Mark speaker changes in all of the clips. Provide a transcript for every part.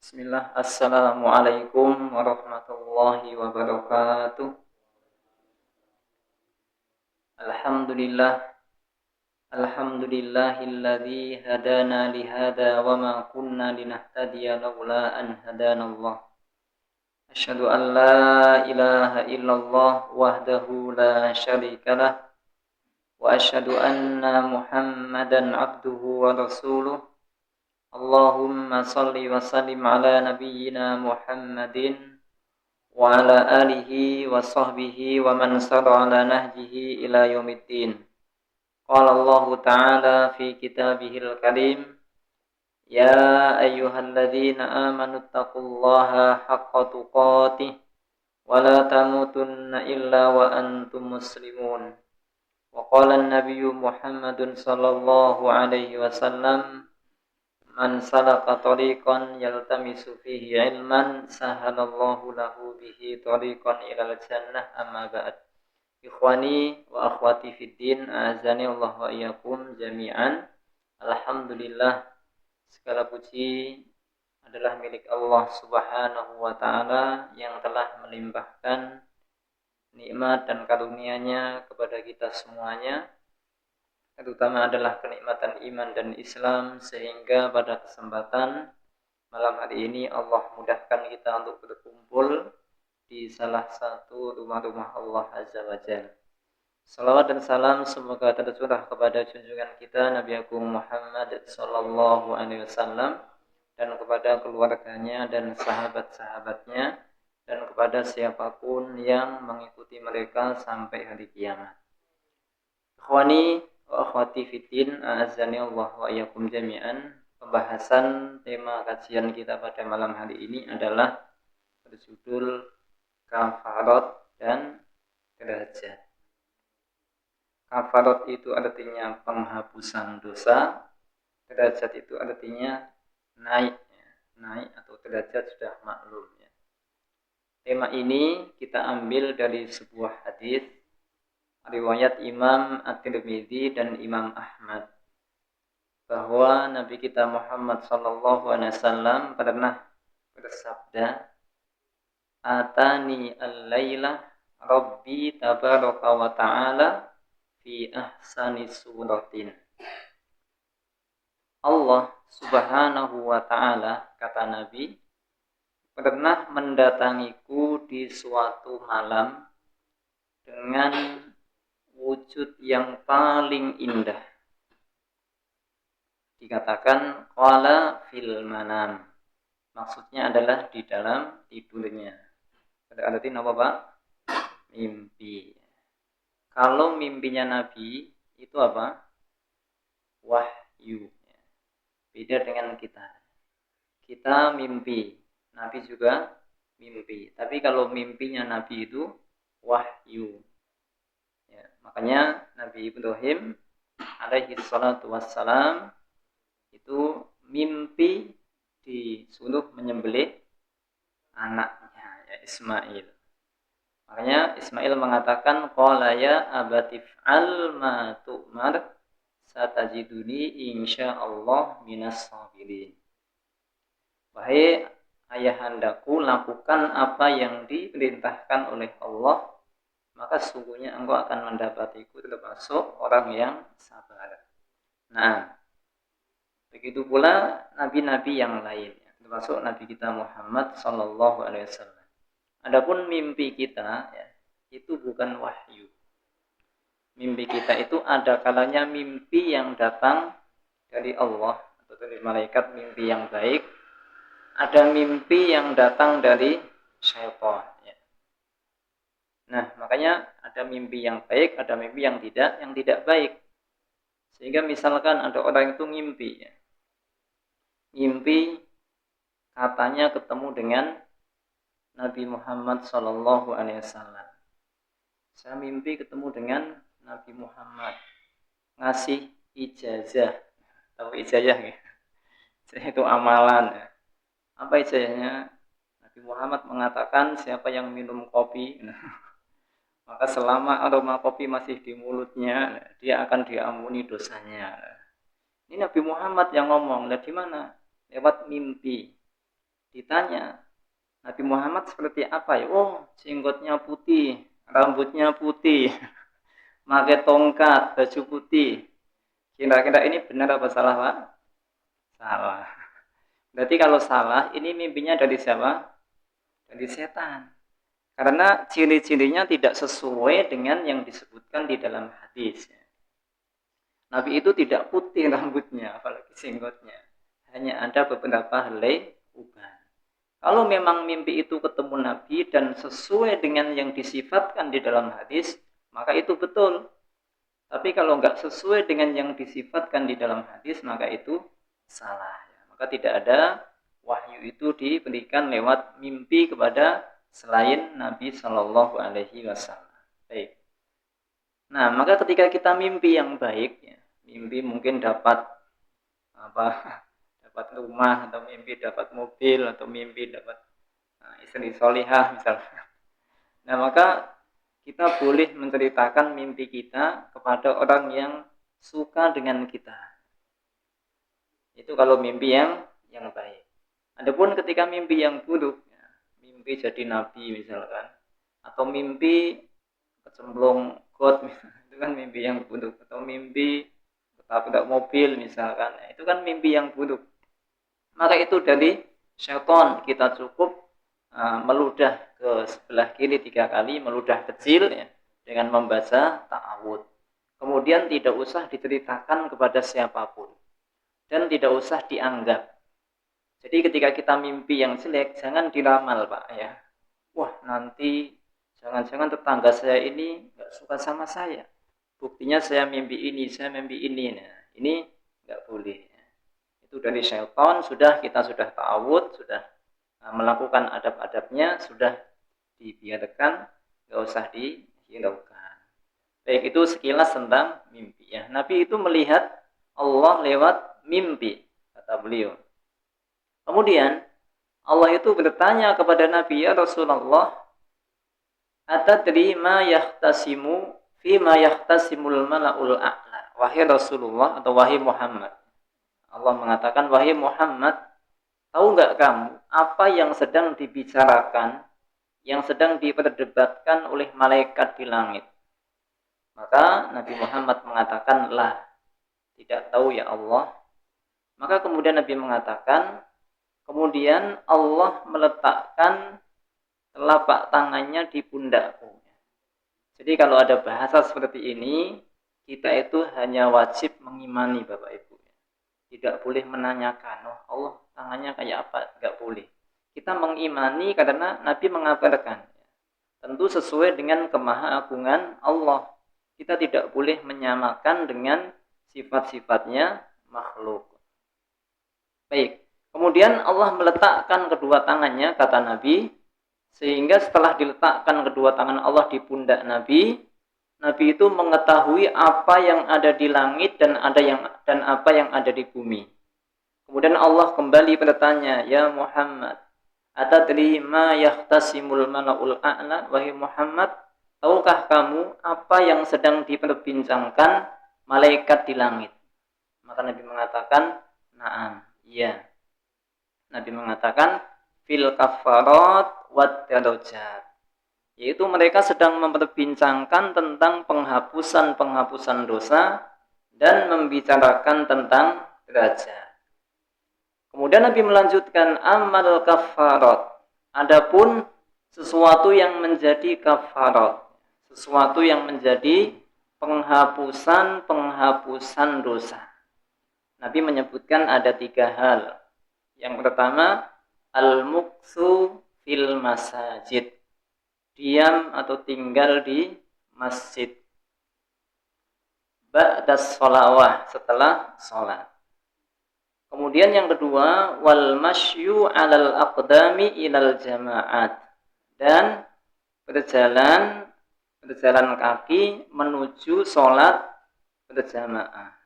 Speaker 1: Bismillah, Assalamualaikum warahmatullahi wabarakatuh. Alhamdulillah, alhamdulillahilladzi hadana lihada wa ma kunna linahtadiya laula an hadanallah. Asyhadu an la ilaha illallah wahdahu la syarikalah wa asyhadu anna Muhammadan abduhu wa rasuluh. Allahumma salli wa sallim ala nabiyyina Muhammadin wa ala alihi wa sahbihi wa man sara ala nahjihi ila yaumiddin. Qala Allah Ta'ala fi kitabihil karim, ya ayyuhalladzina amanu taqullaha haqqa tuqatih wa la tamutunna illa wa antum muslimun. Wa qala an-nabiyyu Muhammadun sallallahu alaihi wasallam, man salaka tariqan yaltamisu fihi ilman sahalallahu lahu bihi tariqan ilal jannah. Amma ba'd. Ikhwani wa akhwati fid din, azani Allah wa iyyakum jami'an. Alhamdulillah, segala puji adalah milik Allah Subhanahu wa taala yang telah melimpahkan nikmat dan karunia-Nya kepada kita semuanya, terutama adalah kenikmatan iman dan Islam, sehingga pada kesempatan malam hari ini Allah mudahkan kita untuk berkumpul di salah satu rumah-rumah Allah Azza wa Jalla. Salawat dan salam semoga tercurah kepada junjungan kita Nabi Agung Muhammad sallallahu alaihi wasallam, dan kepada keluarganya dan sahabat-sahabatnya, dan kepada siapapun yang mengikuti mereka sampai hari kiamat. Ikhwani wa akhwati fiddin, a'azzani Allah wa iyyakum jami'an. Pembahasan tema kajian kita pada malam hari ini adalah berjudul kafarat dan derajat. Kafarat itu artinya penghapusan dosa, derajat itu artinya naik atau derajat sudah maklum ya. Tema ini kita ambil dari sebuah hadis riwayat Imam At-Tirmidzi dan Imam Ahmad, bahwa Nabi kita Muhammad sallallahu alaihi wasallam pernah bersabda, atani al-laila rabbi tabaraka wa ta'ala fi ahsani suratin. Allah Subhanahu wa ta'ala, kata Nabi, pernah mendatangiku di suatu malam dengan wujud yang paling indah. Dikatakan qala fil manam, maksudnya adalah di dalam tidurnya. Berarti apa Pak? Mimpi. Kalau mimpinya Nabi itu apa? Wahyu. Beda dengan kita. Kita mimpi, Nabi juga mimpi. Tapi kalau mimpinya Nabi itu wahyu. Ya, makanya Nabi Ibrahim alaihi salatu wassalam itu mimpi disuruh menyembelih anaknya, ya Ismail. Makanya Ismail mengatakan qala ya abatif al ma tu'mar satajiduni insyaallah minas sabirin. Wahai ayahandaku, lakukan apa yang diperintahkan oleh Allah, maka sungguhnya engkau akan mendapatiku termasuk orang yang sabar. Nah, begitu pula nabi-nabi yang lain, termasuk Nabi kita Muhammad sallallahu alaihi wasallam. Adapun mimpi kita ya, itu bukan wahyu. Mimpi kita itu ada kalanya mimpi yang datang dari Allah atau dari malaikat, mimpi yang baik. Ada mimpi yang datang dari syaitan ya. Nah, makanya ada mimpi yang baik, ada mimpi yang tidak baik. Sehingga misalkan ada orang itu ngimpi ya. Ngimpi katanya ketemu dengan Nabi Muhammad sallallahu alaihi wasallam. Saya mimpi ketemu dengan Nabi Muhammad, ngasih ijazah. Tahu ijazah ya? Itu amalan ya. Apa ijazahnya? Nabi Muhammad mengatakan siapa yang minum kopi, maka selama aroma kopi masih di mulutnya, dia akan diampuni dosanya. Ini Nabi Muhammad yang ngomong. Nah, di mana? Lewat mimpi. ditanya, Nabi Muhammad seperti apa ya? Oh, jenggotnya putih, rambutnya putih, pakai tongkat, baju putih. Kira-kira ini benar apa salah, Pak? Salah. Berarti kalau salah, ini mimpinya dari siapa? Dari setan. Karena ciri-cirinya tidak sesuai dengan yang disebutkan di dalam hadis. Nabi itu tidak putih rambutnya, apalagi jenggotnya. Hanya ada beberapa helai uban. Kalau memang mimpi itu ketemu Nabi dan sesuai dengan yang disifatkan di dalam hadis, maka itu betul. Tapi kalau nggak sesuai dengan yang disifatkan di dalam hadis, maka itu salah. Maka tidak ada wahyu itu diberikan lewat mimpi kepada selain Nabi Shallallahu Alaihi Wasallam. Baik. Nah, maka ketika kita mimpi yang baik, ya, mimpi mungkin dapat dapat rumah, atau mimpi dapat mobil, atau mimpi dapat istri solihah misalnya. Nah, maka kita boleh menceritakan mimpi kita kepada orang yang suka dengan kita. Itu kalau mimpi yang baik. Adapun ketika mimpi yang buruk, ya, mimpi jadi nabi misalkan, atau mimpi kecemplung got, itu kan mimpi yang buruk. Atau mimpi ketabrak mobil misalkan, itu kan mimpi yang buruk. Maka itu dari syaitan, kita cukup meludah ke sebelah kiri 3 kali, meludah kecil ya, dengan membaca ta'awud. Kemudian tidak usah diceritakan kepada siapapun dan tidak usah dianggap. Jadi ketika kita mimpi yang jelek, jangan diramal, Pak, ya. Wah, nanti jangan-jangan tetangga saya ini nggak suka sama saya. Buktinya saya mimpi ini, saya mimpi ini. Nah, ini nggak boleh. Itu dari syaitan, kita sudah ta'awud, sudah melakukan adab-adabnya, sudah dibiarkan, nggak usah dihiraukan. Baik, itu sekilas tentang mimpi. Ya, Nabi itu melihat Allah lewat mimpi, kata beliau. Kemudian Allah itu bertanya kepada Nabi, ya Rasulullah, atadri ma yahtasimu fi ma yahtasimul mala'ul a'la. Wahai Rasulullah atau wahai Muhammad. Allah mengatakan, wahai Muhammad, tahu nggak kamu apa yang sedang dibicarakan, yang sedang diperdebatkan oleh malaikat di langit? Maka Nabi Muhammad mengatakan, lah, tidak tahu ya Allah. Maka kemudian Nabi mengatakan, kemudian Allah meletakkan telapak tangannya di pundakku. Jadi kalau ada bahasa seperti ini, kita itu hanya wajib mengimani, Bapak Ibu. Tidak boleh menanyakan, oh Allah tangannya kayak apa, nggak boleh. Kita mengimani karena Nabi mengabarkan. Tentu sesuai dengan kemahaagungan Allah. Kita tidak boleh menyamakan dengan sifat-sifatnya makhluk. Baik. Kemudian Allah meletakkan kedua tangannya, kata Nabi, sehingga setelah diletakkan kedua tangan Allah di pundak Nabi, Nabi itu mengetahui apa yang ada di langit dan apa yang ada di bumi. Kemudian Allah kembali bertanya, ya Muhammad, atadri ma yahtasimul mala'ul a'la, wahai Muhammad, tahukah kamu apa yang sedang diperbincangkan malaikat di langit? Maka Nabi mengatakan, na'am, iya. Nabi mengatakan, fil kafarat wad darajat. Yaitu mereka sedang memperbincangkan tentang penghapusan dosa dan membicarakan tentang derajat. Kemudian Nabi melanjutkan, amal kafarat. Adapun sesuatu yang menjadi kafarat, sesuatu yang menjadi penghapusan dosa. Nabi menyebutkan ada 3 hal. Yang pertama, al-muksu fil masajid. Diam atau tinggal di masjid. Ba'das sholawah, setelah sholat. Kemudian yang kedua, wal masyu alal aqdami ilal jama'at. Dan berjalan kaki menuju sholat berjamaah.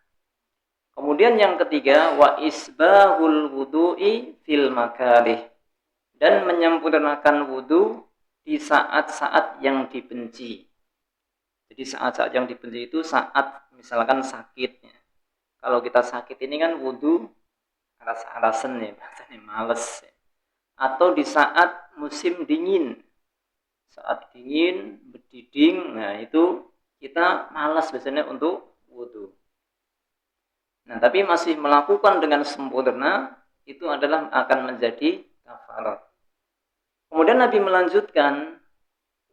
Speaker 1: Kemudian yang ketiga, wa isbahul wudu'i fil makarih. Dan menyempurnakan wudu di saat-saat yang dibenci. Jadi saat-saat yang dibenci itu saat misalkan sakitnya. Kalau kita sakit ini kan wudu alas-alasan ya, bahasanya males. atau di saat musim dingin. Saat dingin, berdiding, nah itu kita malas biasanya untuk wudu. Nah, tapi masih melakukan dengan sempurna, itu adalah akan menjadi kafarat. Kemudian Nabi melanjutkan,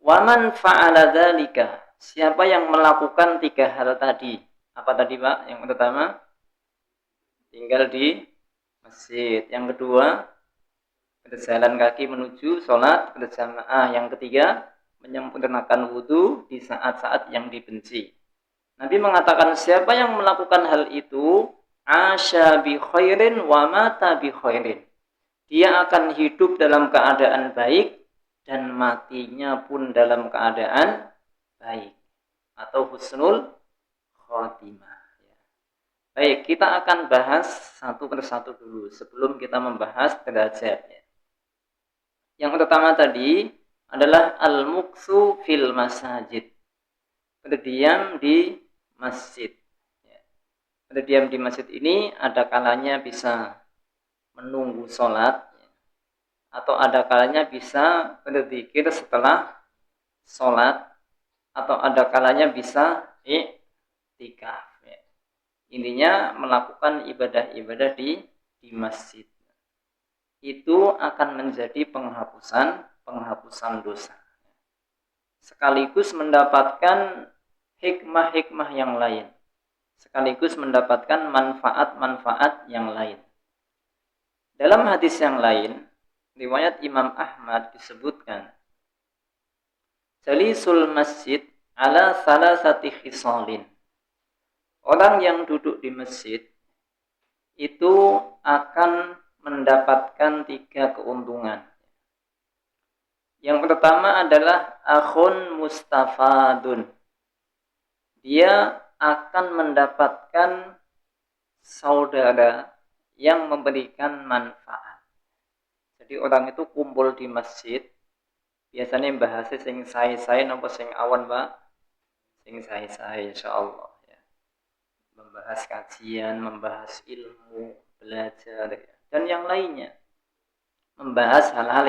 Speaker 1: waman fa'ala dzalika, siapa yang melakukan 3 hal tadi. Apa tadi, Pak? Yang pertama, tinggal di masjid. Yang kedua, berjalan kaki menuju sholat berjamaah. Yang ketiga, menyempurnakan wudu di saat-saat yang dibenci. Nabi mengatakan siapa yang melakukan hal itu, asya bi khairin wa mata bi khairin. Dia akan hidup dalam keadaan baik dan matinya pun dalam keadaan baik atau husnul khotimah. Baik, kita akan bahas satu persatu dulu sebelum kita membahas derajatnya. Yang pertama tadi adalah al-muksu fil masajid. Berdiam di masjid. Berdiam di masjid ini ada kalanya bisa menunggu sholat, atau ada kalanya bisa berzikir setelah sholat, atau ada kalanya bisa i'tikaf. Intinya melakukan ibadah-ibadah di masjid. Itu akan menjadi penghapusan dosa. Sekaligus mendapatkan hikmah-hikmah yang lain. Sekaligus mendapatkan manfaat-manfaat yang lain. Dalam hadis yang lain, riwayat Imam Ahmad disebutkan, jalisul masjid ala salasati khisalin. Orang yang duduk di masjid itu akan mendapatkan 3 keuntungan. Yang pertama adalah akhun mustafadun. Dia akan mendapatkan saudara yang memberikan manfaat. Jadi orang itu kumpul di masjid, biasanya bahasnya sing sae-sae napa sing awan, Pak? Sing sae-sae insyaallah ya. Membahas kajian, membahas ilmu, belajar dan yang lainnya. Membahas hal-hal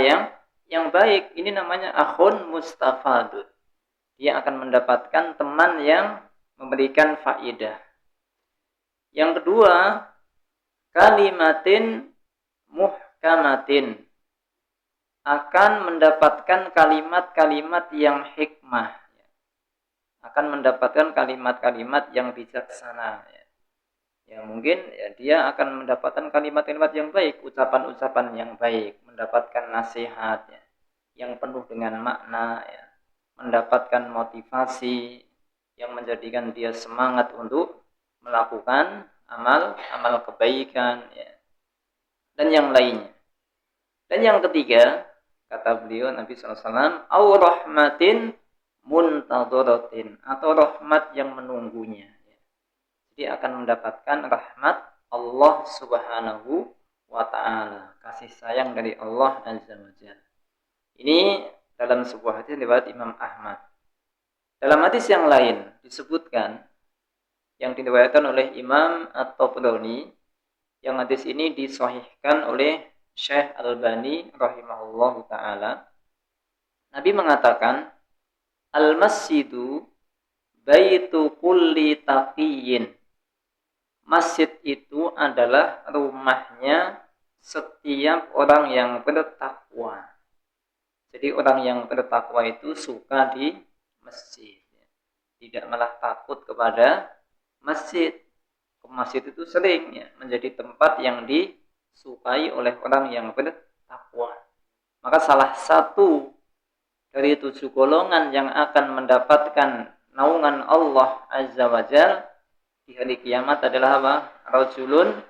Speaker 1: yang baik. Ini namanya akhun mustafadun. Dia akan mendapatkan teman yang memberikan faedah. Yang kedua, kalimatin muhkamatin, akan mendapatkan kalimat-kalimat yang hikmah, akan mendapatkan kalimat-kalimat yang bijaksana. Ya mungkin dia akan mendapatkan kalimat-kalimat yang baik, ucapan-ucapan yang baik, mendapatkan nasihat yang penuh dengan makna, mendapatkan motivasi yang menjadikan dia semangat untuk melakukan amal kebaikan, dan yang lainnya. Dan yang ketiga, kata beliau Nabi SAW, au rahmatin muntadharatin, atau rahmat yang menunggunya. Jadi akan mendapatkan rahmat Allah Subhanahu wa ta'ala, kasih sayang dari Allah Azza wa Jalla. Ini dalam sebuah hadis riwayat Imam Ahmad. Dalam hadis yang lain disebutkan, yang diriwayatkan oleh Imam At-Tabrani, yang hadis ini disahihkan oleh Syekh Albani rahimahullahu ta'ala. Nabi mengatakan, al-masjidu baitu kulli taqiyyin. Masjid itu adalah rumahnya setiap orang yang bertakwa. Jadi orang yang bertakwa itu suka di masjid. Tidak malah takut kepada masjid. Masjid itu sering menjadi tempat yang disukai oleh orang yang bertakwa. Maka salah satu dari 7 golongan yang akan mendapatkan naungan Allah Azza wa Jalla di hari kiamat adalah apa? Rajulun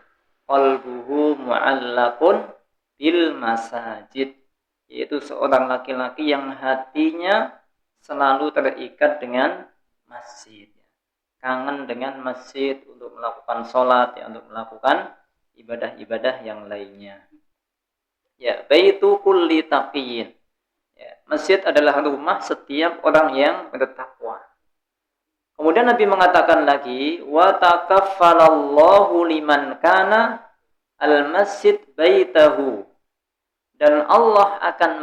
Speaker 1: qalbuhu mu'allaqun bil masajid, yaitu seorang laki-laki yang hatinya selalu terikat dengan masjid. Kangen dengan masjid untuk melakukan sholat, untuk melakukan ibadah-ibadah yang lainnya. Ya, baitu kulli taqiyyin. Ya, masjid adalah rumah setiap orang yang bertakwa. Kemudian Nabi mengatakan lagi, wa takaffalallahu liman kana al-masjid baitahu. Dan Allah akan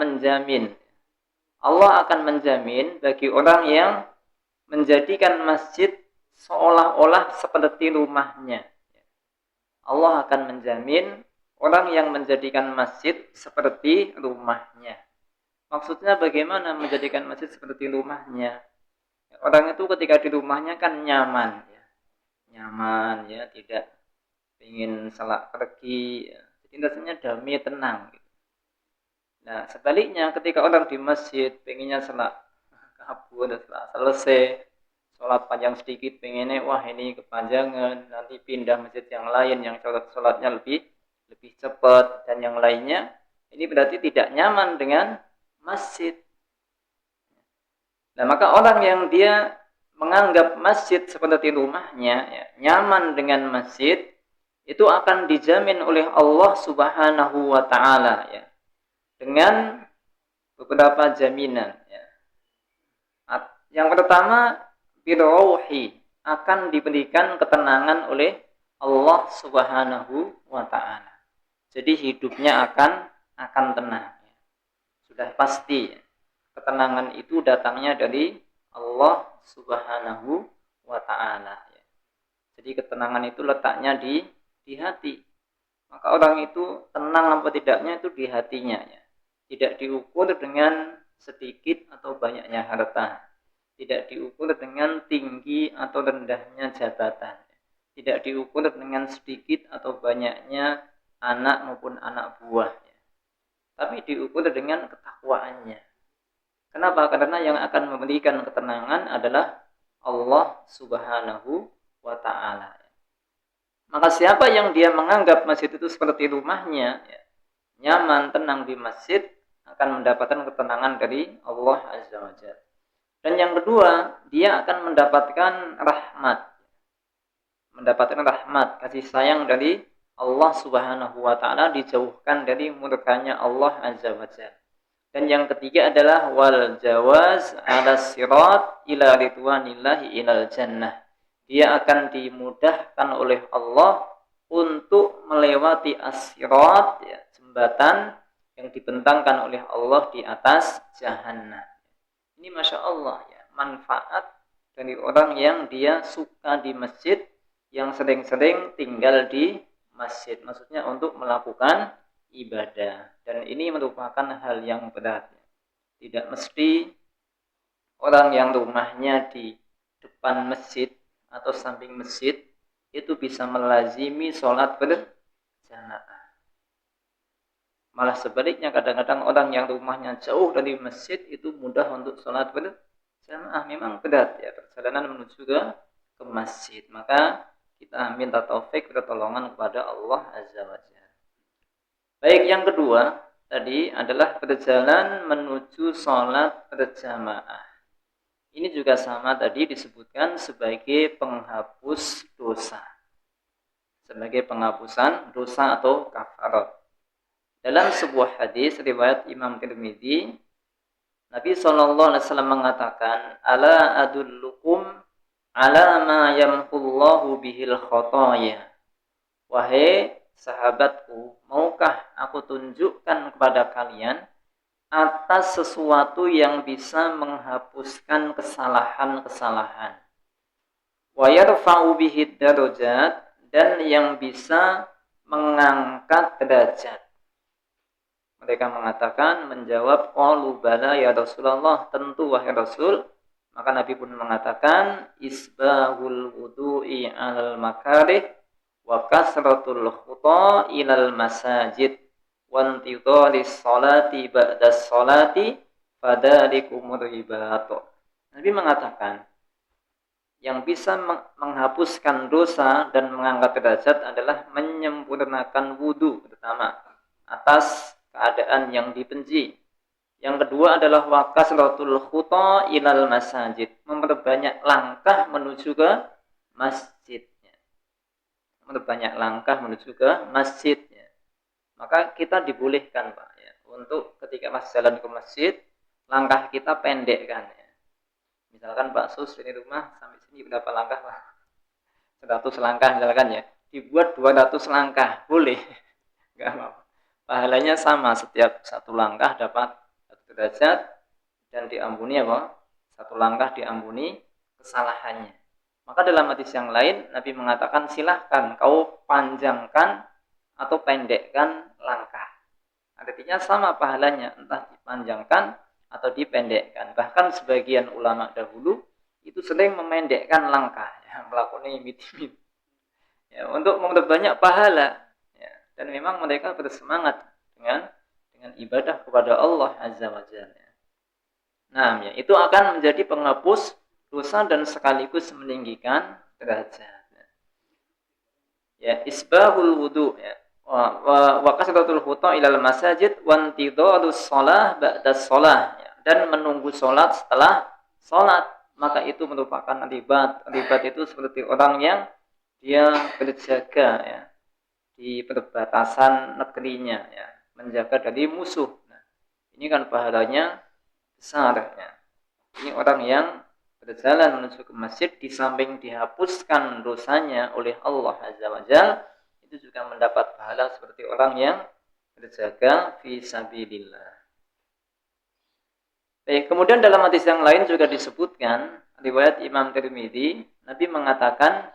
Speaker 1: menjamin bagi orang yang menjadikan masjid seolah-olah seperti rumahnya. Allah akan menjamin orang yang menjadikan masjid seperti rumahnya. Maksudnya bagaimana menjadikan masjid seperti rumahnya? Orang itu ketika di rumahnya kan nyaman ya, tidak ingin salah pergi, ya. Jadi rasanya damai, tenang. Gitu. Nah, sebaliknya ketika orang di masjid pengennya salat kabur, setelah selesai sholat panjang sedikit, pengennya wah ini kepanjangan, nanti pindah masjid yang lain yang sholatnya lebih cepat dan yang lainnya, ini berarti tidak nyaman dengan masjid. Nah, maka orang yang dia menganggap masjid seperti rumahnya, ya, nyaman dengan masjid, itu akan dijamin oleh Allah Subhanahu wa taala, ya, dengan beberapa jaminan, ya. Yang pertama, birauhi, akan diberikan ketenangan oleh Allah Subhanahu wa taala. Jadi hidupnya akan tenang. Sudah pasti, ya. Ketenangan itu datangnya dari Allah Subhanahu wa taala, ya. Jadi ketenangan itu letaknya di hati. Maka orang itu tenang apa tidaknya itu di hatinya, ya. Tidak diukur dengan sedikit atau banyaknya harta. Tidak diukur dengan tinggi atau rendahnya jabatan. Tidak diukur dengan sedikit atau banyaknya anak maupun anak buah. Tapi diukur dengan ketakwaannya. Kenapa? Karena yang akan memberikan ketenangan adalah Allah Subhanahu wa ta'ala. Maka siapa yang dia menganggap masjid itu seperti rumahnya, ya, nyaman, tenang di masjid, akan mendapatkan ketenangan dari Allah Azza wa Jalla. Dan yang kedua, dia akan mendapatkan rahmat, kasih sayang dari Allah Subhanahu wa taala, dijauhkan dari murkanya Allah Azza wa Jalla. Dan yang ketiga adalah wal jawaz 'ala sirat ila ridwanillahi ilal jannah. Dia akan dimudahkan oleh Allah untuk melewati as-sirat, ya, jembatan yang dibentangkan oleh Allah di atas jahanam. Ini Masya Allah, ya, manfaat dari orang yang dia suka di masjid, yang sering-sering tinggal di masjid. Maksudnya untuk melakukan ibadah. Dan ini merupakan hal yang berat. Tidak mesti orang yang rumahnya di depan masjid atau samping masjid itu bisa melazimi sholat berjamaah. Malah sebaliknya, kadang-kadang orang yang rumahnya jauh dari masjid itu mudah untuk sholat berjamaah. Memang berat, ya, perjalanan menuju ke masjid. Maka kita minta taufik, pertolongan kepada Allah Azza wa Jalla. Baik, yang kedua tadi adalah perjalanan menuju sholat berjamaah. Ini juga sama tadi disebutkan sebagai penghapus dosa. Sebagai penghapusan dosa atau kafarat. Dalam sebuah hadis riwayat Imam Tirmidzi, Nabi SAW mengatakan, ala adullukum ala ma yamhullahu bihil khotoya. Wahai sahabatku, maukah aku tunjukkan kepada kalian atas sesuatu yang bisa menghapuskan kesalahan-kesalahan. Wa yarfa'u bihi darajat, dan yang bisa mengangkat derajat. Mereka mengatakan, menjawab, qalu bala ya Rasulullah, tentu wahai Rasul. Maka Nabi pun mengatakan, isbahul wudu'i al makarih wa kasratul khuta ilal masajid wantidharis salati ba'das salati fadalikumur ribat. Nabi mengatakan, yang bisa menghapuskan dosa dan mengangkat derajat adalah menyempurnakan wudu pertama atas keadaan yang dibenci. Yang kedua adalah wa kasratul khuta ilal masajid, memperbanyak langkah menuju ke masjidnya. Memperbanyak langkah menuju ke masjidnya. Maka kita dibolehkan, Pak, ya, untuk ketika mas jalan ke masjid, langkah kita pendek kan, ya. Misalkan Pak Sus dari rumah sampai sini berapa langkah, Pak? 100 langkah misalkan, ya. Dibuat 200 langkah, boleh. Enggak apa-apa. pahalanya sama, setiap satu langkah dapat 1 derajat dan diampuni apa? 1 langkah diampuni kesalahannya. Maka dalam hadis yang lain Nabi mengatakan silahkan kau panjangkan atau pendekkan langkah. Artinya sama pahalanya, entah dipanjangkan atau dipendekkan. Bahkan sebagian ulama dahulu itu sering memendekkan langkah, ya, melakukan imit-imit, ya, untuk memperbanyak pahala. Ya. Dan memang mereka bersemangat dengan ibadah kepada Allah Azza wa Jalla. Nah, ya, itu akan menjadi penghapus dosa dan sekaligus meninggikan derajat. Ya, isbahul wudu, ya. Wa kasratul khuta ilal masajid wa intidharus shalah ba'da shalah, ya. Dan menunggu salat setelah salat, maka itu merupakan ribat. Ribat itu seperti orang yang dia berjaga, ya, di perbatasan negerinya, ya, menjaga dari musuh. Nah, ini kan pahalanya besar, ya. Ini orang yang berjalan menuju ke masjid, di samping dihapuskan dosanya oleh Allah Azza wa Jalla, itu juga mendapat pahala seperti orang yang berjaga fi sabilillah. Baik, kemudian dalam hadis yang lain juga disebutkan, riwayat Imam Tirmidzi, Nabi mengatakan,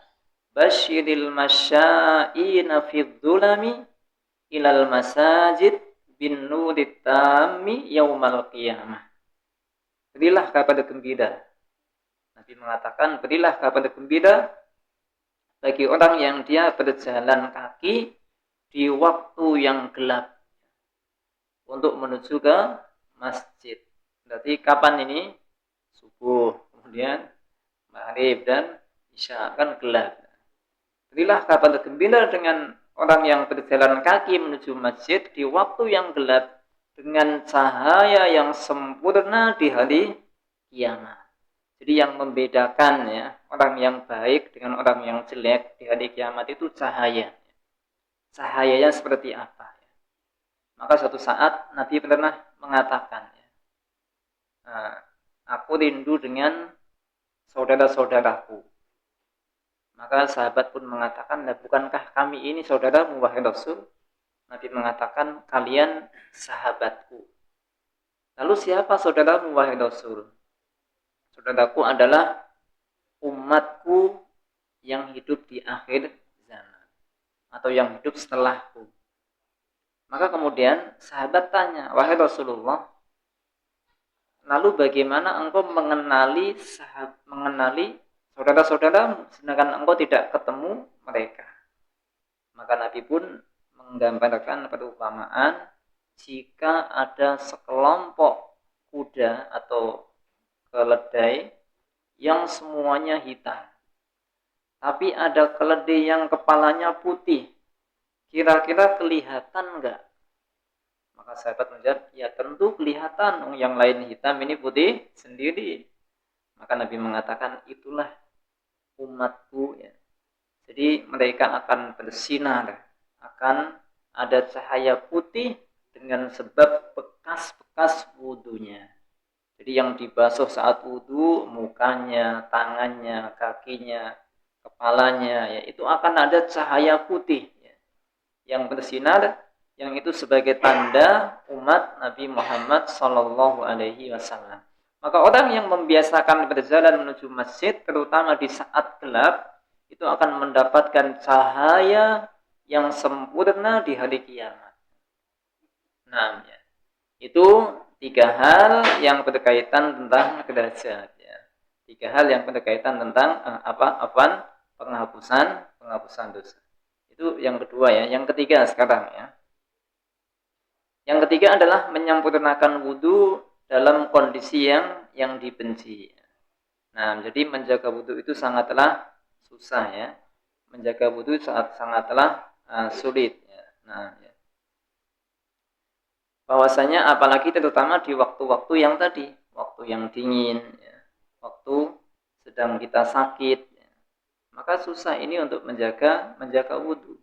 Speaker 1: basyiril masya'ina fid dzulami ilal masajid bin nurit tammi yaumal qiyamah. Berilah kabar gembira. Nabi mengatakan, berilah kabar gembira bagi orang yang dia berjalan kaki di waktu yang gelap untuk menuju ke masjid. Berarti kapan ini? Subuh, kemudian maghrib dan isya, kan gelap. Berilah kabar gembira dengan orang yang berjalan kaki menuju masjid di waktu yang gelap dengan cahaya yang sempurna di hari kiamat. Jadi yang membedakan, ya, orang yang baik dengan orang yang jelek di hari kiamat itu cahaya. Cahayanya seperti apa? Maka suatu saat Nabi pernah mengatakan, ya, nah, aku rindu dengan saudara-saudaraku. Maka sahabat pun mengatakan, nah, bukankah kami ini saudaramu wahai Rasul? Nabi mengatakan, kalian sahabatku. Lalu siapa saudaramu wahai Rasul? Saudaraku adalah umatku yang hidup di akhir zaman atau yang hidup setelahku. Maka kemudian sahabat tanya, wahai Rasulullah, lalu bagaimana engkau mengenali saudara-saudaramu sedangkan engkau tidak ketemu mereka? Maka Nabi pun menggambarkan perumpamaan, jika ada sekelompok kuda atau keledai yang semuanya hitam, tapi ada keledai yang kepalanya putih, kira-kira kelihatan enggak? Maka sahabat menjawab, ya tentu kelihatan, yang lain hitam, ini putih sendiri. Maka Nabi mengatakan, itulah umatku, ya. Jadi mereka akan bersinar, akan ada cahaya putih dengan sebab bekas-bekas wudunya. Jadi yang dibasuh saat wudu, mukanya, tangannya, kakinya, kepalanya, ya, itu akan ada cahaya putih, ya, yang bersinar, yang itu sebagai tanda umat Nabi Muhammad Sallallahu Alaihi Wasallam. Maka orang yang membiasakan berjalan menuju masjid, terutama di saat gelap, itu akan mendapatkan cahaya yang sempurna di hari kiamat. Nah, ya, itu 3 hal yang berkaitan tentang derajat, ya. 3 hal yang berkaitan tentang penghapusan dosa. Itu yang kedua, ya. Yang ketiga sekarang, ya. Yang ketiga adalah menyempurnakan wudu dalam kondisi yang dibenci. Nah, jadi menjaga wudu itu sangatlah susah, ya. Menjaga wudu sangatlah sulit, ya. Nah, ya. Bahwasanya apalagi terutama di waktu-waktu yang tadi, waktu yang dingin, ya, waktu sedang kita sakit, ya, maka susah ini untuk menjaga wudu.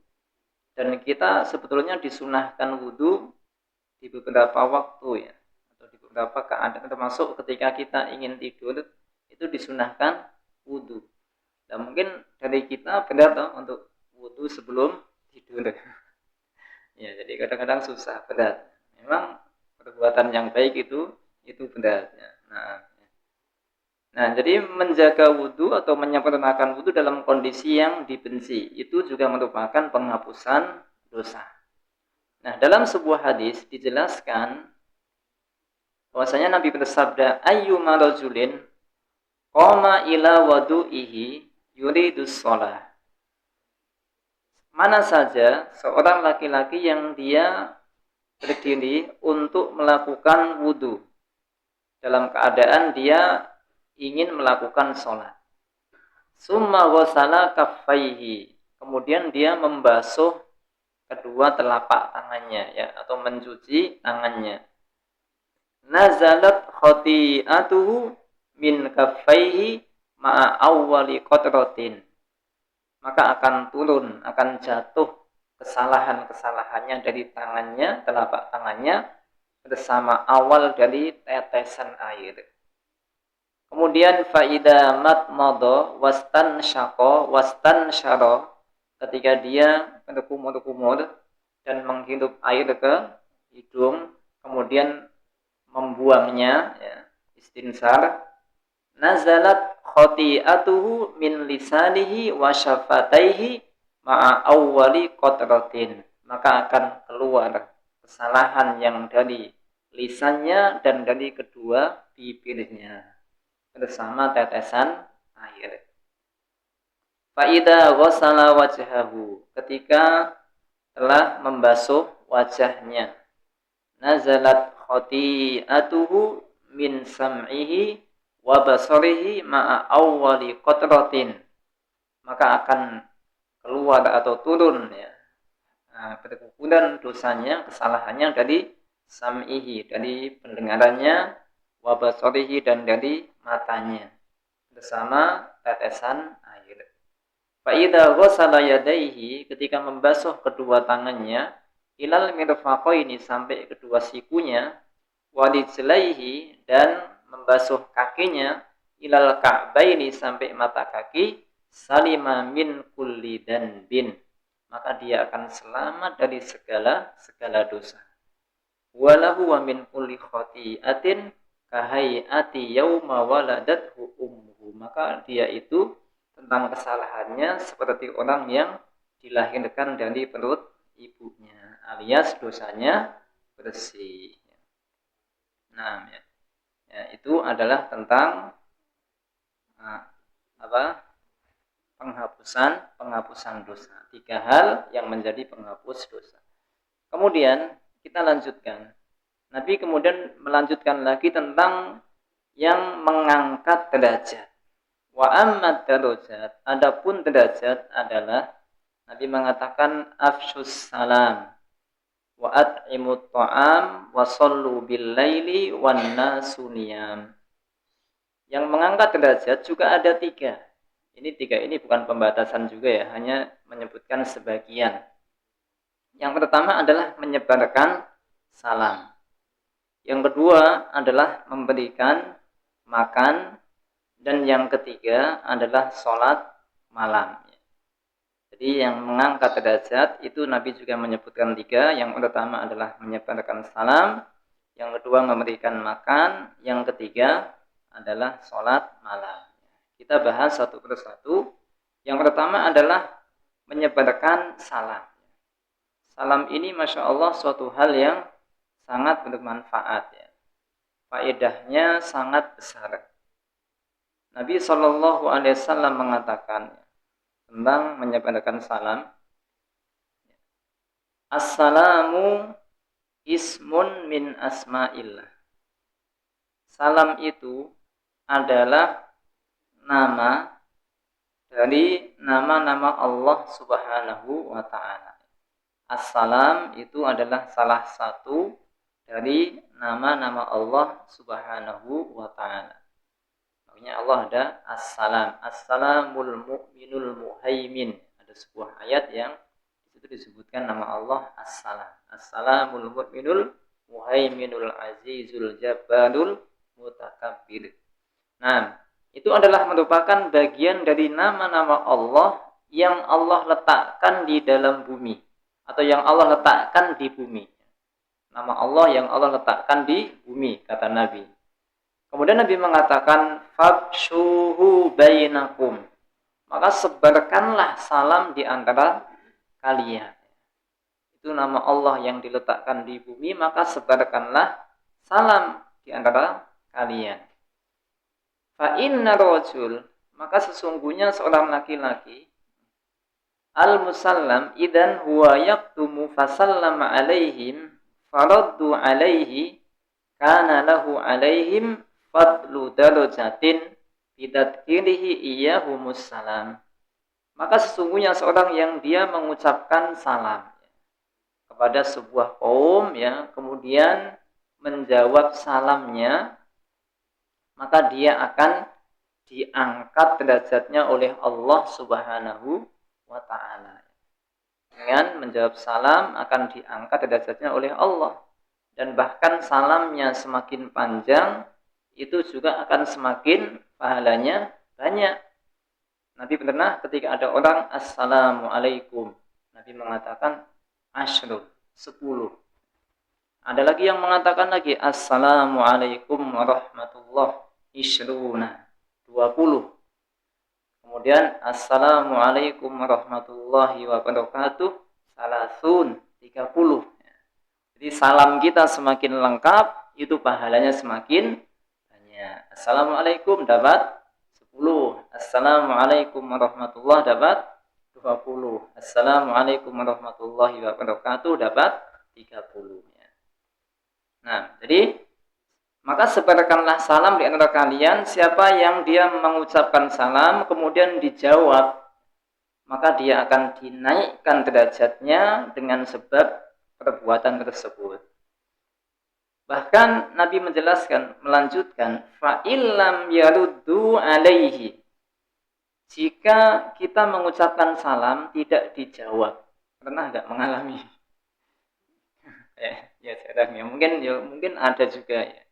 Speaker 1: Dan kita sebetulnya disunahkan wudu di beberapa waktu, ya, atau di beberapa keadaan, termasuk ketika kita ingin tidur itu disunahkan wudu. Dan mungkin dari kita benar toh untuk wudu sebelum tidur. Ya, jadi kadang-kadang susah, berat. Memang perbuatan yang baik itu berat. Ya. Nah, jadi menjaga wudhu atau menyempurnakan wudhu dalam kondisi yang dibenci itu juga merupakan penghapusan dosa. Nah, dalam sebuah hadis dijelaskan bahwasanya Nabi bersabda, ayyuma rajulin qama ila wudu'ihi yuridus shalah. Mana saja seorang laki-laki yang dia berdiri untuk melakukan wudhu dalam keadaan dia ingin melakukan sholat. Summa ghasala kaffaihi. Kemudian dia membasuh kedua telapak tangannya ya atau mencuci tangannya. Nazalat khati'atuhu min kaffaihi ma'a awwali qatratin. Maka akan turun, akan jatuh kesalahan-kesalahannya dari tangannya, telapak tangannya bersama awal dari tetesan air. Kemudian faida matmado wastan syako wastan syaro, ketika dia berkumur-kumur dan menghirup air ke hidung, kemudian membuangnya, ya, istinsar, nazalat khati'atuhu min lisanihi wa syafataihi ma'a awwali qatratin. Maka akan keluar kesalahan yang dari lisannya dan dari kedua bibirnya bersama tetesan air. Fa'idha ghassala wajhahu, ketika telah membasuh wajahnya, nazalat khati'atuhu min sam'ihi wa basarihi ma'a awwali qatratin. Maka akan keluar atau turun, ya, perkumpulan dosanya, kesalahannya dari sam'ihi, dari pendengarannya, wa basarihi, dan dari matanya bersama tetesan air. Fa idza ghassala yadayhi, ketika membasuh kedua tangannya, ilal mirfaqaini, sampai kedua sikunya, wa rijlaihi, dan membasuh kakinya, ilal ka'baini, sampai mata kaki, salima min kulli danbin, maka dia akan selamat dari segala dosa. Walahu wa min kulli khati'atin kahayati yauma waladathu ummuhu, maka dia itu tentang kesalahannya seperti orang yang dilahirkan dari perut ibunya, alias dosanya bersih. Nah, ya, itu adalah tentang penghapusan dosa. 3 hal yang menjadi penghapus dosa. Kemudian kita lanjutkan. Nabi kemudian melanjutkan lagi tentang yang mengangkat derajat. Wa amma darajat, adapun derajat adalah Nabi mengatakan afsyus salam wa at'imut ta'am wa sallu bil laili wan nasu niyam. Yang mengangkat derajat juga ada 3. Ini 3 ini bukan pembatasan juga ya, hanya menyebutkan sebagian. Yang pertama adalah menyebarkan salam. Yang kedua adalah memberikan makan, dan yang ketiga adalah sholat malam. Jadi yang mengangkat derajat itu Nabi juga menyebutkan 3. Yang pertama adalah menyebarkan salam, yang kedua memberikan makan, yang ketiga adalah sholat malam. Kita bahas satu persatu. Yang pertama adalah menyebarkan salam. Salam ini Masya Allah suatu hal yang sangat bermanfaat, ya. Faedahnya sangat besar. Nabi SAW mengatakan tentang menyebarkan salam, assalamu ismun min asma'illah. Salam itu adalah nama dari nama-nama Allah Subhanahu wa ta'ala. Assalam itu adalah salah satu dari nama-nama Allah Subhanahu wa ta'ala. Makanya Allah ada Assalam, Assalamul Mu'minul Muhaimin. Ada sebuah ayat yang disitu disebutkan nama Allah Assalam, Assalamul Mu'minul Muhaiminul Azizul Jabbarul Mutakabbir. Nah, itu adalah merupakan bagian dari nama-nama Allah yang Allah letakkan di dalam bumi atau yang Allah letakkan di bumi. Nama Allah yang Allah letakkan di bumi, kata Nabi. Kemudian Nabi mengatakan, fabshuhu bainakum. Maka sebarkanlah salam di antara kalian. Itu nama Allah yang diletakkan di bumi, maka sebarkanlah salam di antara kalian. Fa inna rajul, maka sesungguhnya seorang laki-laki, al-musallam idan huwa yaktumu fasallama alaihim faraddu alaihi kana lahu alaihim fadlu darajatin bidadkirihi iyahumus salam. Maka sesungguhnya seorang yang dia mengucapkan salam kepada sebuah kaum, ya, kemudian menjawab salamnya, maka dia akan diangkat derajatnya oleh Allah Subhanahu wa ta'ala. Dengan menjawab salam akan diangkat derajatnya oleh Allah. Dan bahkan salamnya semakin panjang, itu juga akan semakin pahalanya banyak. Nabi pernah ketika ada orang Assalamualaikum, Nabi mengatakan asyrun, 10. Ada lagi yang mengatakan lagi Assalamualaikum warahmatullahi isyruna, 20. Kemudian Assalamualaikum warahmatullahi wabarakatuh salasun, 30. Jadi salam kita semakin lengkap, itu pahalanya semakin banyak. Assalamualaikum dapat 10. Assalamualaikum warahmatullahi dapat 20. Assalamualaikum warahmatullahi wabarakatuh dapat 30. Nah, jadi maka sebarkanlah salam di antara kalian. Siapa yang dia mengucapkan salam kemudian dijawab, maka dia akan dinaikkan derajatnya dengan sebab perbuatan tersebut. Bahkan Nabi menjelaskan, melanjutkan, fa illam yaruddu alaihi. Jika kita mengucapkan salam tidak dijawab, pernah enggak mengalami? Ya, mungkin ada juga ya.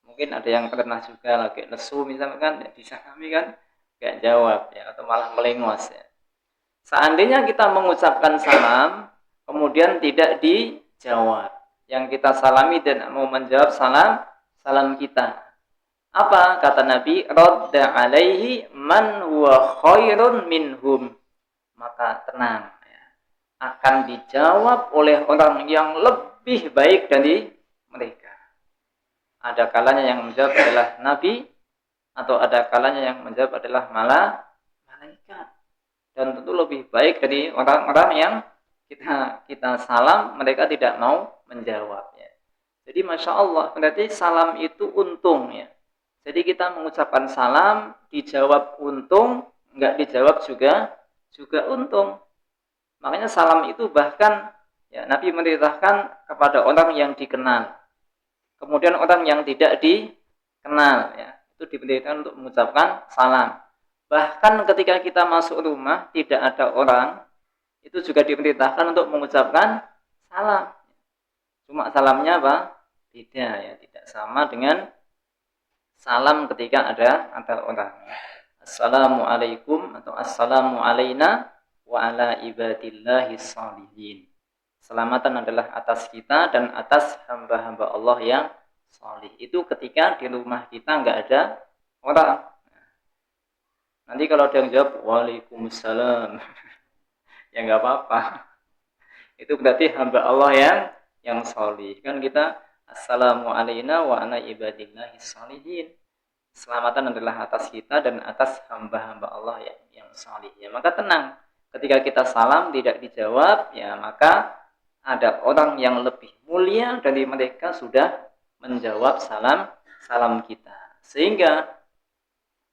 Speaker 1: Mungkin ada yang pernah juga lagi lesu misalkan, ya disalami kan enggak jawab ya, atau malah melengos ya. Seandainya kita mengucapkan salam kemudian tidak dijawab, yang kita salami dan mau menjawab salam kita, apa kata Nabi? Radda alaihi man huwa khairun minhum. Maka tenang ya, akan dijawab oleh orang yang lebih baik dari mereka. Ada kalanya yang menjawab adalah Nabi, atau ada kalanya yang menjawab adalah malaikat. Dan tentu lebih baik dari orang-orang yang kita salam, mereka tidak mau menjawabnya. Jadi Masya Allah, berarti salam itu untung ya. Jadi kita mengucapkan salam, dijawab untung, enggak dijawab juga untung. Makanya salam itu bahkan ya, Nabi memerintahkan kepada orang yang dikenal. Kemudian orang yang tidak dikenal ya, itu diperintahkan untuk mengucapkan salam. Bahkan ketika kita masuk rumah tidak ada orang, itu juga diperintahkan untuk mengucapkan salam. Cuma salamnya apa? Beda ya, tidak sama dengan salam ketika ada orang. Assalamualaikum atau assalamu alaina wa ala ibadillahis shalihin. Keselamatan adalah atas kita dan atas hamba-hamba Allah yang salih. Itu ketika di rumah kita enggak ada orang. Nanti kalau ada yang jawab waalaikumsalam, ya enggak apa-apa. Itu berarti hamba Allah yang salih. Kan kita assalamu alaina wa ala ibadillahis shalihin. Keselamatan adalah atas kita dan atas hamba-hamba Allah yang salih. Ya, maka tenang. Ketika kita salam tidak dijawab, ya maka ada orang yang lebih mulia dari mereka sudah menjawab salam kita. Sehingga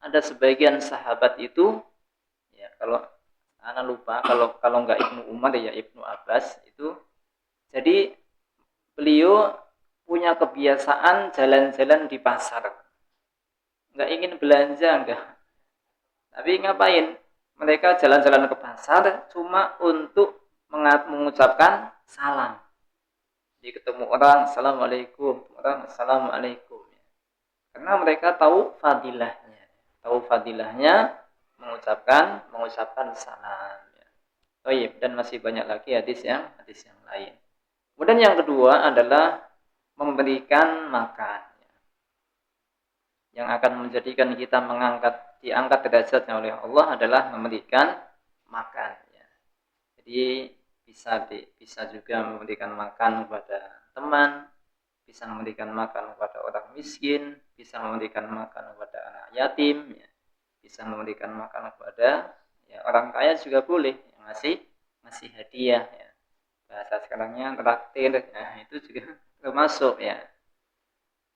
Speaker 1: ada sebagian sahabat itu ya, kalau ana lupa, kalau enggak Ibnu Umar ya Ibnu Abbas itu, jadi beliau punya kebiasaan jalan-jalan di pasar. Enggak ingin belanja enggak. Tapi ngapain? Mereka jalan-jalan ke pasar cuma untuk mengucapkan salam. Jadi ketemu orang, assalamualaikum, orang assalamualaikum. Karena mereka tahu fadilahnya mengucapkan salam. Thayyib, dan masih banyak lagi hadis yang lain. Kemudian yang kedua adalah memberikan makan, yang akan menjadikan kita diangkat derajatnya oleh Allah adalah memberikan makan. Ya. Jadi bisa juga memberikan makan kepada teman, bisa memberikan makan kepada orang miskin, bisa memberikan makan kepada anak yatim, ya. Bisa memberikan makan kepada orang kaya juga boleh, yang ngasih hadiah. Ya. Bahasa sekarangnya traktir, nah itu juga termasuk ya.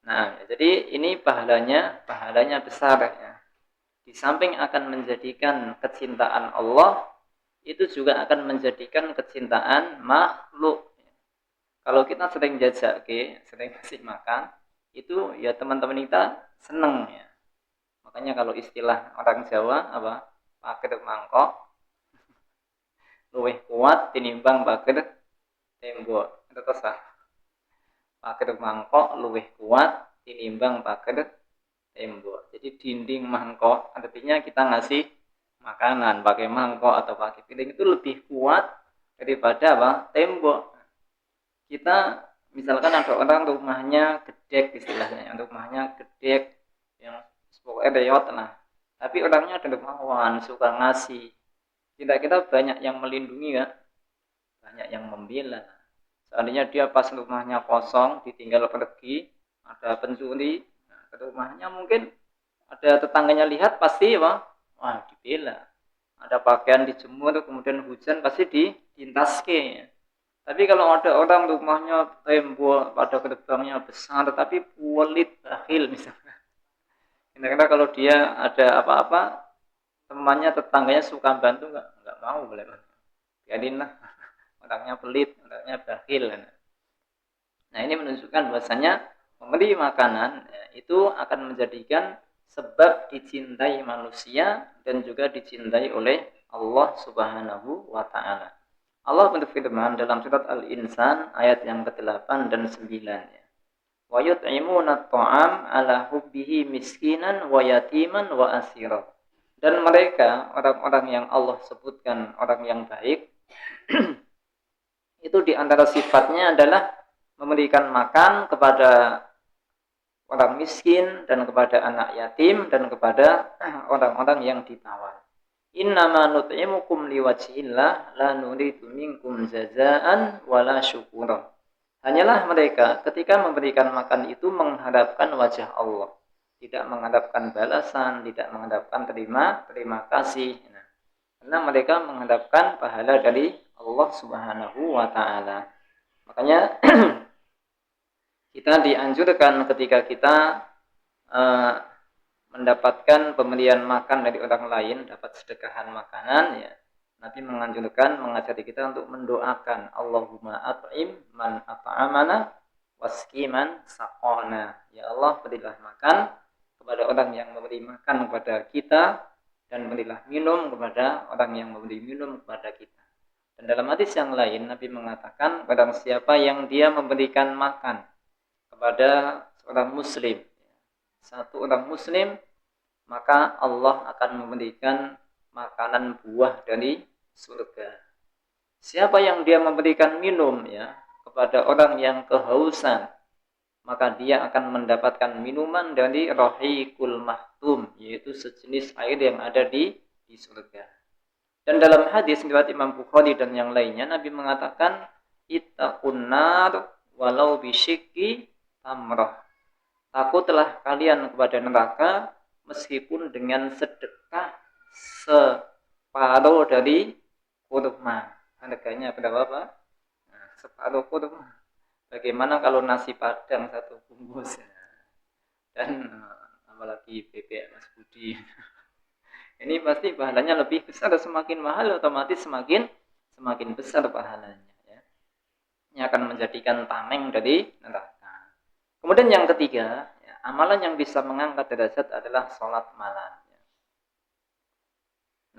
Speaker 1: Nah, jadi ini pahalanya besar ya. Di samping akan menjadikan kecintaan Allah, itu juga akan menjadikan kecintaan makhluk. Kalau kita sering jajake, sering kasih makan, itu ya teman-teman kita seneng ya. Makanya kalau istilah orang Jawa apa? Paket mangkok luwih kuat tinimbang paket tembok. Itu sah. Paket mangkok luwih kuat tinimbang paket tembok. Jadi dinding mangkok artinya kita ngasih makanan pakai mangkok atau pakai piring itu lebih kuat daripada apa? Tembok. Kita misalkan ada orang rumahnya gedek istilahnya, rumahnya gedek yang pokoknya reot lah. Tapi orangnya dermawan, suka ngasih. Kira-kira banyak yang melindungi ya, banyak yang membela. Seandainya dia pas rumahnya kosong, ditinggal pergi, ada pencuri, rumahnya mungkin ada tetangganya lihat pasti wah dibela. Ada pakaian dijemur kemudian hujan pasti diintaske. Tapi kalau ada orang rumahnya tembok pada gerbangnya besar tapi pelit bakhil misalnya. Kira-kira kalau dia ada apa-apa temannya tetangganya suka bantu nggak mau boleh. Biarin lah orangnya pelit, orangnya bakhil. Nah ini menunjukkan bahwasanya memberi makanan itu akan menjadikan sebab dicintai manusia dan juga dicintai oleh Allah Subhanahu wa taala. Allah berfirman dalam surat Al-Insan ayat yang ke-8 dan 9 ya. Wa yut'imuna at'am ala hubbihi miskinan wa yatiman wa asira. Dan mereka orang-orang yang Allah sebutkan orang yang baik itu di antara sifatnya adalah memberikan makan kepada orang miskin dan kepada anak yatim dan kepada orang-orang yang ditawan. Innama nut'imukum liwajhillah la nuridu minkum jazaan wala syukura. Hanyalah mereka ketika memberikan makan itu mengharapkan wajah Allah, tidak mengharapkan balasan, tidak mengharapkan terima kasih. Nah, karena mereka mengharapkan pahala dari Allah Subhanahu wa taala. Makanya kita dianjurkan ketika kita mendapatkan pemberian makan dari orang lain, dapat sedekahan makanan ya. Nabi menganjurkan, mengajari kita untuk mendoakan Allahumma at'im man at'amana wasqi man saqana. Ya Allah, berilah makan kepada orang yang memberi makan kepada kita dan berilah minum kepada orang yang memberi minum kepada kita. Dan dalam hadis yang lain Nabi mengatakan, barang siapa yang dia memberikan makan kepada seorang muslim, satu orang muslim, maka Allah akan memberikan makanan buah dari surga. Siapa yang dia memberikan minum ya kepada orang yang kehausan, maka dia akan mendapatkan minuman dari Rahiqul Mahtum, yaitu sejenis air yang ada di surga. Dan dalam hadis riwayat Imam Bukhari dan yang lainnya Nabi mengatakan ittaqun nar walau bisyikki tamrah. Takutlah kalian kepada neraka meskipun dengan sedekah separuh dari kurma. Harganya berapa Pak? Nah, separuh kurma. Bagaimana kalau nasi padang satu bungkus? Dan apalagi bebek Mas Budi. Ini pasti pahalanya lebih besar, semakin mahal otomatis semakin besar pahalanya ya. Ini akan menjadikan tameng dari neraka. Kemudian yang ketiga, ya, amalan yang bisa mengangkat derajat adalah sholat malam. Ya.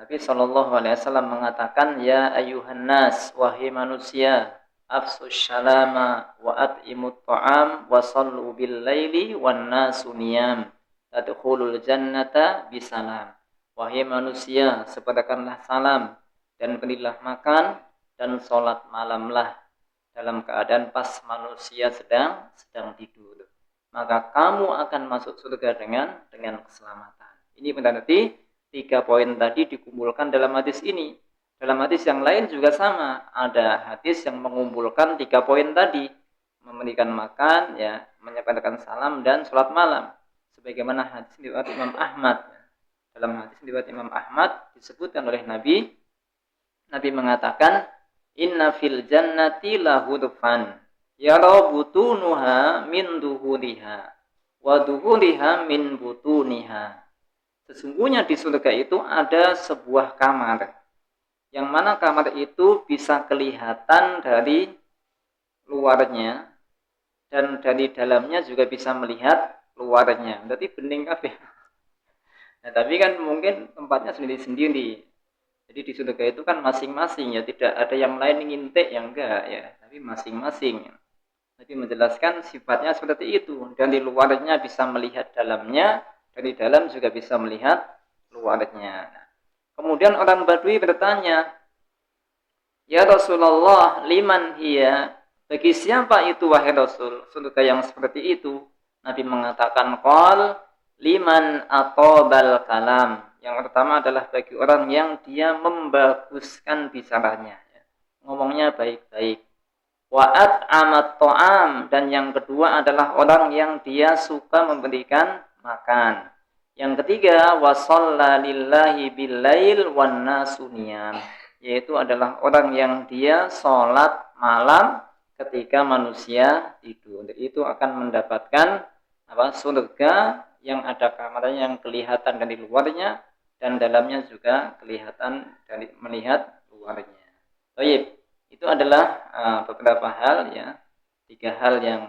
Speaker 1: Nabi SAW mengatakan, ya ayuhan nas, wahai manusia, afsus syalama wa at'imut ta'am wa sallu bil laili wan nasu niyam tadkhulul jannata bisalam. Wahai manusia, sebarkanlah salam dan berilah makan dan sholat malamlah dalam keadaan pas manusia sedang tidur. Maka kamu akan masuk surga dengan keselamatan. Ini berarti 3 poin tadi dikumpulkan dalam hadis ini. Dalam hadis yang lain juga sama. Ada hadis yang mengumpulkan 3 poin tadi. Memberikan makan, ya, menyampaikan salam dan sholat malam. Sebagaimana hadis riwayat Imam Ahmad. Dalam hadis riwayat Imam Ahmad disebutkan oleh Nabi mengatakan, inna fil jannati lahudfan yara butunuha min duhuriha wa duhuriha min butuniha. Sesungguhnya di surga itu ada sebuah kamar, yang mana kamar itu bisa kelihatan dari luarnya dan dari dalamnya juga bisa melihat luarnya. Berarti bening kabeh. Nah, tapi kan mungkin tempatnya sendiri-sendiri. Jadi di surga itu kan masing-masing, ya, tidak ada yang lain ngintik, yang enggak, ya, tapi masing-masing. Jadi menjelaskan sifatnya seperti itu. Dari luarnya bisa melihat dalamnya, dari dalam juga bisa melihat luarnya. Nah, kemudian orang Badui bertanya, ya Rasulullah, liman hiya? Bagi siapa itu wahai Rasul, surga yang seperti itu? Nabi mengatakan, qal liman atobal kalam. Yang pertama adalah bagi orang yang dia membaguskan bicaranya, ngomongnya baik-baik. Wa'at amat to'am, dan yang kedua adalah orang yang dia suka memberikan makan. Yang ketiga, wasalla lillahi billail wan nasu niyam, yaitu adalah orang yang dia sholat malam ketika manusia tidur. Itu akan mendapatkan surga yang ada kamarnya yang kelihatan dari luarnya dan dalamnya juga kelihatan dari melihat luarnya. Baik, itu adalah beberapa hal, ya, 3 hal yang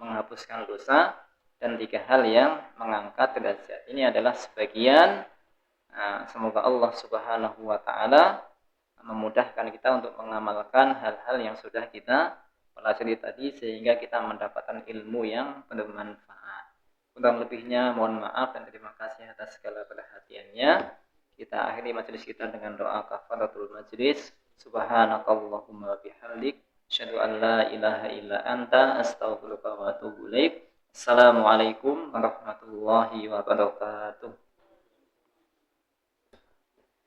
Speaker 1: menghapuskan dosa dan 3 hal yang mengangkat derajat. Ini adalah sebagian. Semoga Allah Subhanahu wa taala memudahkan kita untuk mengamalkan hal-hal yang sudah kita pelajari tadi sehingga kita mendapatkan ilmu yang bermanfaat. Kurang lebihnya mohon maaf dan terima kasih atas segala perhatiannya. Kita akhiri majelis kita dengan doa kafaratul majelis. Subhanakallahumma bihamdik, asyhadu an la ilaha illa anta, astaghfiruka wa atubu ilaik. Assalamualaikum warahmatullahi wabarakatuh.